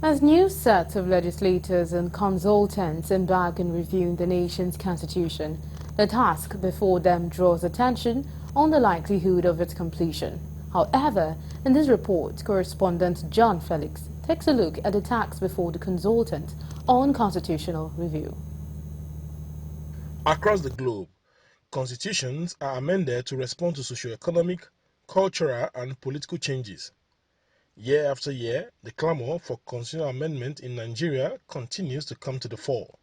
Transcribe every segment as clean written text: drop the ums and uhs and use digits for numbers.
As new sets of legislators and consultants embark on reviewing the nation's constitution, the task before them draws attention on the likelihood of its completion. However, in this report, correspondent John Felix takes a look at the task before the consultant on constitutional review. Across the globe, constitutions are amended to respond to socio-economic, cultural, and political changes. Year after year, the clamor for constitutional amendment in Nigeria continues to come to the fore.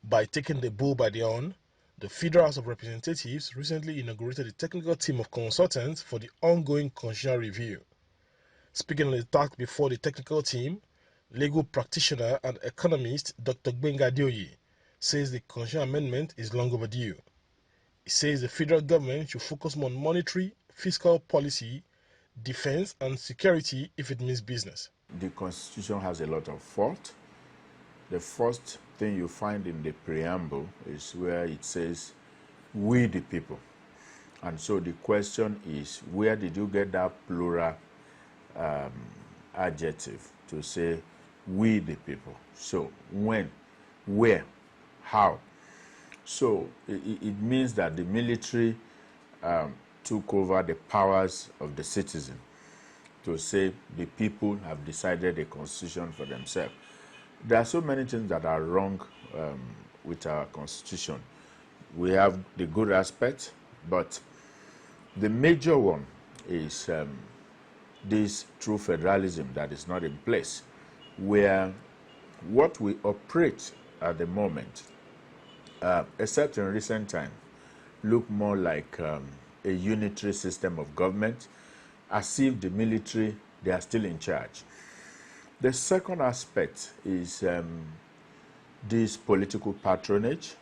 By taking the bull by the horn, the Federal House of Representatives recently inaugurated a technical team of consultants for the ongoing constitutional review. Speaking on the task before the technical team, legal practitioner and economist Dr. Gbenga Adeoye says the constitutional amendment is long overdue. He says the federal government should focus more on monetary, fiscal policy, defense and security if it means business. The Constitution has a lot of fault. The first thing you find in the preamble is where it says, "we the people." And so the question is, where did you get that plural adjective to say, "we the people"? So when, where, how? So it means that the military took over the powers of the citizen to say the people have decided a constitution for themselves. There are so many things that are wrong with our constitution. We have the good aspect, but the major one is this true federalism that is not in place, where what we operate at the moment, except in recent time, look more like a unitary system of government, as if the military, they are still in charge. The second aspect is this political patronage,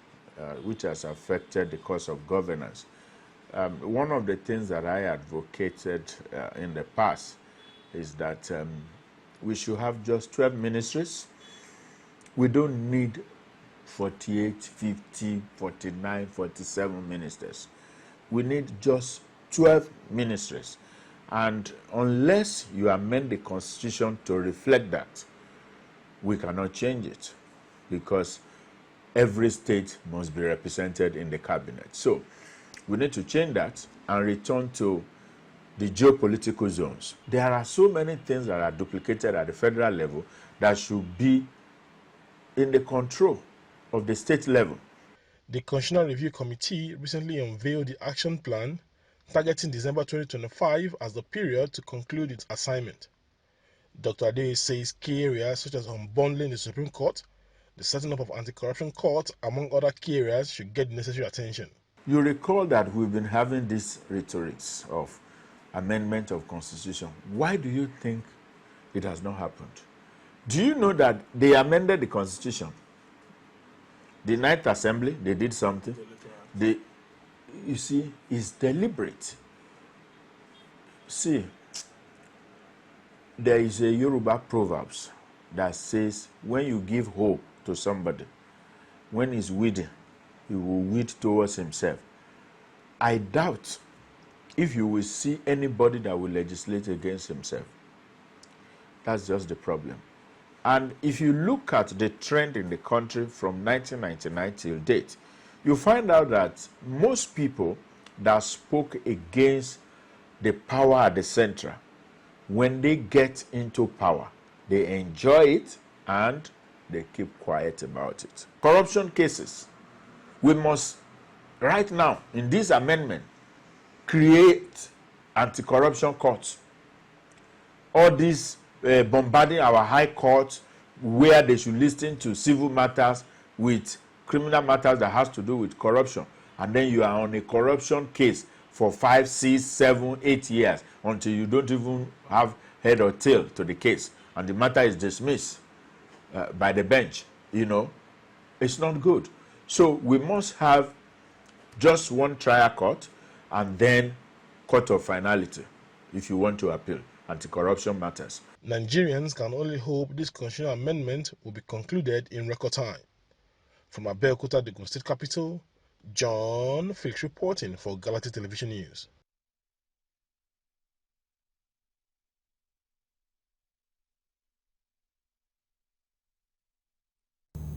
which has affected the course of governance. One of the things that I advocated in the past is that we should have just 12 ministries. We don't need 48, 50, 49, 47 ministers. We need just 12 ministries. And unless you amend the Constitution to reflect that, we cannot change it, because every state must be represented in the cabinet. So we need to change that and return to the geopolitical zones. There are so many things that are duplicated at the federal level that should be in the control of the state level. The Constitutional Review Committee recently unveiled the action plan targeting December 2025 as the period to conclude its assignment. Dr. Adeoye says key areas such as unbundling the Supreme Court, the setting up of anti-corruption courts, among other key areas, should get the necessary attention. You recall that we've been having these rhetorics of amendment of Constitution. Why do you think it has not happened? Do you know that they amended the Constitution? The Ninth Assembly, they did something. You see, it's deliberate. See, there is a Yoruba proverbs that says, when you give hope to somebody, when he's weeding, he will weed towards himself. I doubt if you will see anybody that will legislate against himself. That's just the problem. And if you look at the trend in the country from 1999 till date, you find out that most people that spoke against the power at the center, when they get into power, they enjoy it and they keep quiet about it. Corruption cases. We must, right now, in this amendment, create anti-corruption courts. All these bombarding our high courts, where they should listen to civil matters with criminal matters that has to do with corruption. And then you are on a corruption case for 5, 6, 7, 8 years until you don't even have head or tail to the case. And the matter is dismissed by the bench. You know, it's not good. So we must have just one trial court and then court of finality if you want to appeal anti-corruption matters. Nigerians can only hope this constitutional amendment will be concluded in record time. From Abeokuta, the State capital, John Felix reporting for Galaxy Television News.